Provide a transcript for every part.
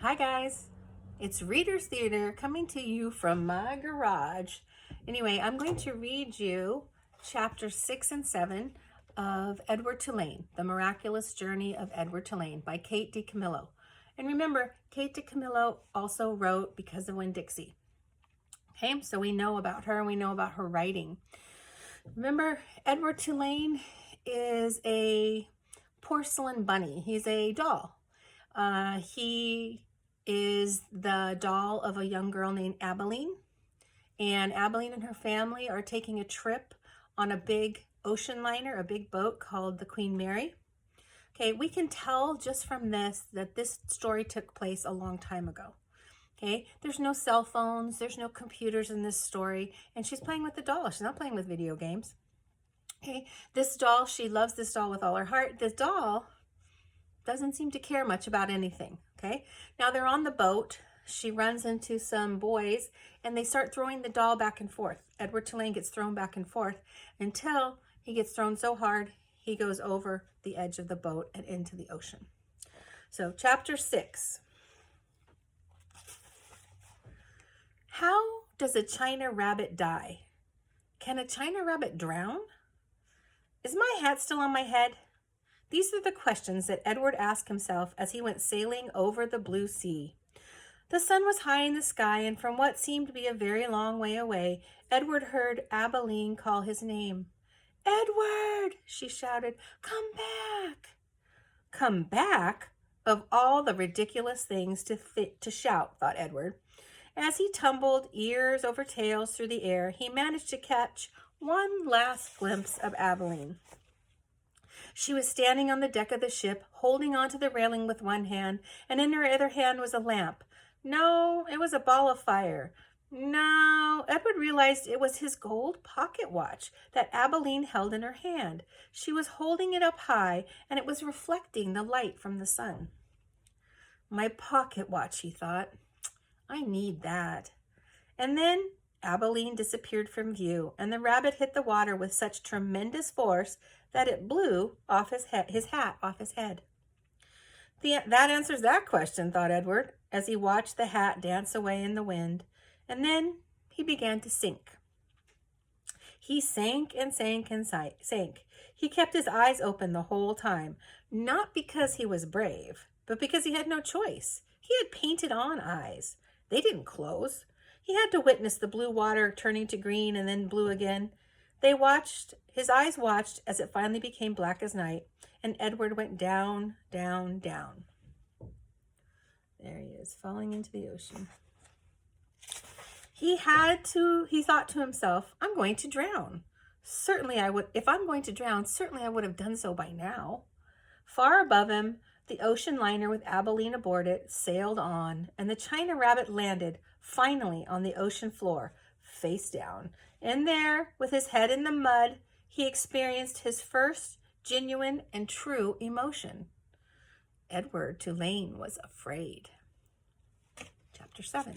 Hi guys, it's Reader's Theater coming to you from my garage. Anyway, I'm going to read you chapter 6 and 7 of Edward Tulane, The Miraculous Journey of Edward Tulane by Kate DiCamillo. And remember, Kate DiCamillo also wrote Because of Winn-Dixie. Okay, so we know about her and we know about her writing. Remember, Edward Tulane is a porcelain bunny. He's a doll. He is the doll of a young girl named Abilene. And Abilene and her family are taking a trip on a big ocean liner, a big boat called the Queen Mary. Okay, we can tell just from this that this story took place a long time ago. Okay, there's no cell phones, there's no computers in this story, and she's playing with the doll. She's not playing with video games. Okay, this doll, she loves this doll with all her heart. This doll doesn't seem to care much about anything. Okay, now they're on the boat. She runs into some boys and they start throwing the doll back and forth. Edward Tulane gets thrown back and forth until he gets thrown so hard he goes over the edge of the boat and into the ocean. So chapter 6. How does a China rabbit die? Can a China rabbit drown? Is my hat still on my head? These are the questions that Edward asked himself as he went sailing over the blue sea. The sun was high in the sky, and from what seemed to be a very long way away, Edward heard Abilene call his name. "Edward!" she shouted. "Come back!" Come back? Of all the ridiculous things to shout, thought Edward. As he tumbled ears over tails through the air, he managed to catch one last glimpse of Abilene. She was standing on the deck of the ship, holding onto the railing with one hand, and in her other hand was a lamp. No, it was a ball of fire. No, Edward realized it was his gold pocket watch that Abilene held in her hand. She was holding it up high, and it was reflecting the light from the sun. My pocket watch, he thought. I need that. And then Abilene disappeared from view, and the rabbit hit the water with such tremendous force that it blew off his hat off his head. That answers that question, thought Edward, as he watched the hat dance away in the wind. And then he began to sink. He sank and sank and sank. He kept his eyes open the whole time, not because he was brave, but because he had no choice. He had painted on eyes. They didn't close. He had to witness the blue water turning to green and then blue again. His eyes watched as it finally became black as night, and Edward went down, down, down. There he is, falling into the ocean. He thought to himself, I'm going to drown. If I'm going to drown, certainly I would have done so by now. Far above him, the ocean liner with Abilene aboard it sailed on, and the China rabbit landed finally on the ocean floor, face down. And there, with his head in the mud, he experienced his first genuine and true emotion. Edward Tulane was afraid. Chapter 7.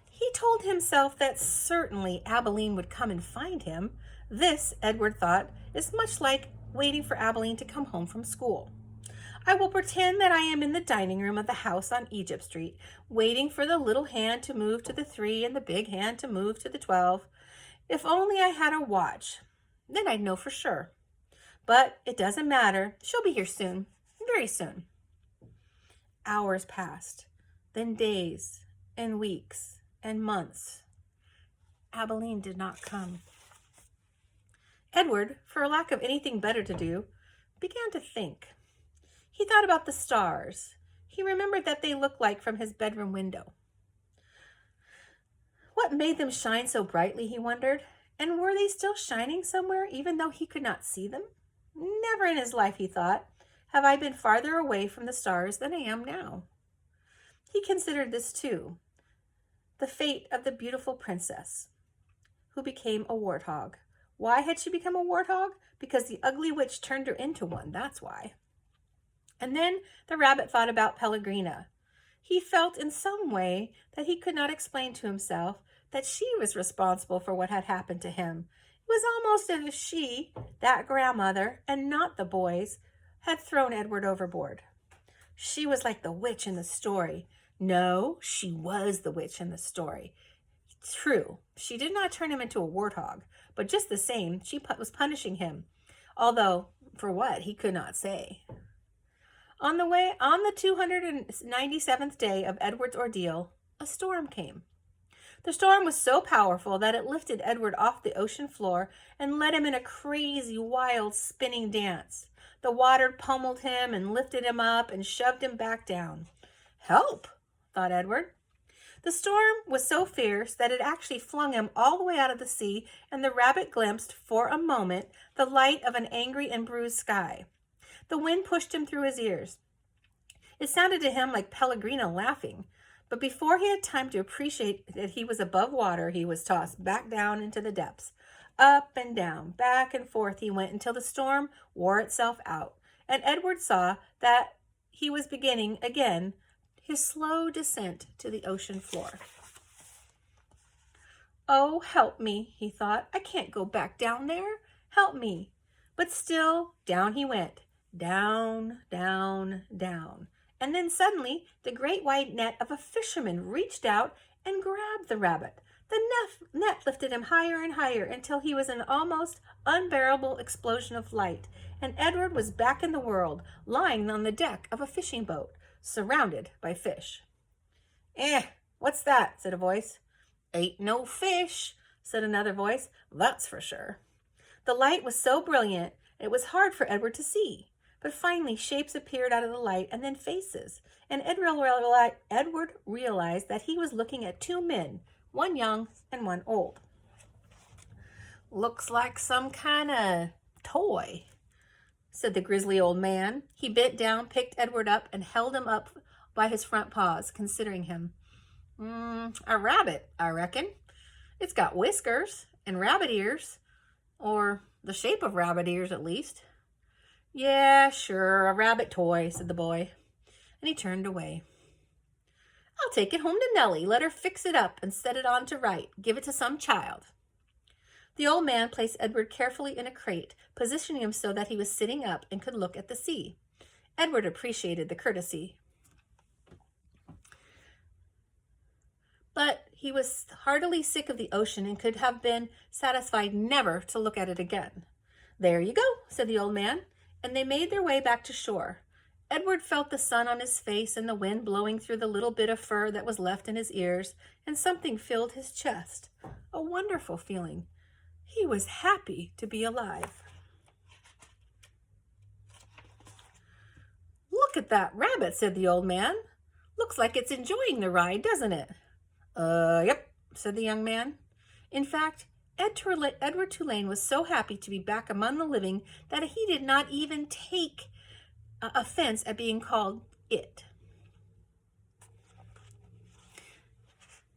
He told himself that certainly Abilene would come and find him. This, Edward thought, is much like waiting for Abilene to come home from school. I will pretend that I am in the dining room of the house on Egypt Street, waiting for the little hand to move to the 3 and the big hand to move to the 12. If only I had a watch, then I'd know for sure. But it doesn't matter. She'll be here soon, very soon. Hours passed, then days and weeks and months. Abilene did not come. Edward, for lack of anything better to do, began to think. He thought about the stars. He remembered that they looked like from his bedroom window. What made them shine so brightly, he wondered, and were they still shining somewhere even though he could not see them? Never in his life, he thought, have I been farther away from the stars than I am now. He considered this too, the fate of the beautiful princess who became a warthog. Why had she become a warthog? Because the ugly witch turned her into one, that's why. And then the rabbit thought about Pellegrina. He felt in some way that he could not explain to himself that she was responsible for what had happened to him. It was almost as if she, that grandmother, and not the boys, had thrown Edward overboard. She was like the witch in the story. No, she was the witch in the story. True, she did not turn him into a warthog, but just the same, she was punishing him. Although, for what, he could not say. On the 297th day of Edward's ordeal, a storm came. The storm was so powerful that it lifted Edward off the ocean floor and led him in a crazy, wild, spinning dance. The water pummeled him and lifted him up and shoved him back down. Help, thought Edward. The storm was so fierce that it actually flung him all the way out of the sea, and the rabbit glimpsed, for a moment, the light of an angry and bruised sky. The wind pushed him through his ears. It sounded to him like Pellegrino laughing. But before he had time to appreciate that he was above water, he was tossed back down into the depths. Up and down, back and forth he went until the storm wore itself out, and Edward saw that he was beginning again his slow descent to the ocean floor. Oh, help me, he thought. I can't go back down there. Help me. But still, down he went. Down, down, down. And then suddenly, the great white net of a fisherman reached out and grabbed the rabbit. The net lifted him higher and higher until he was an almost unbearable explosion of light, and Edward was back in the world, lying on the deck of a fishing boat, surrounded by fish. What's that? Said a voice. Ain't no fish, said another voice. That's for sure. The light was so brilliant, it was hard for Edward to see. But finally, shapes appeared out of the light, and then faces. And Edward realized that he was looking at two men, one young and one old. Looks like some kind of toy, said the grizzly old man. He bent down, picked Edward up, and held him up by his front paws, considering him. A rabbit, I reckon. It's got whiskers and rabbit ears, or the shape of rabbit ears at least. Yeah, sure, a rabbit toy, said the boy, and he turned away. I'll take it home to Nellie, let her fix it up and set it on to right, give it to some child. The old man placed Edward carefully in a crate, positioning him so that he was sitting up and could look at the sea. Edward appreciated the courtesy, but he was heartily sick of the ocean and could have been satisfied never to look at it again. There you go, said the old man, and they made their way back to shore. Edward felt the sun on his face and the wind blowing through the little bit of fur that was left in his ears, and something filled his chest, a wonderful feeling. He was happy to be alive. Look at that rabbit, said the old man. Looks like it's enjoying the ride, doesn't it? Yep, said the young man. In fact, Edward Tulane was so happy to be back among the living that he did not even take offense at being called it.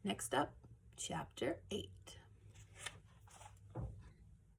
Next up, Chapter 8.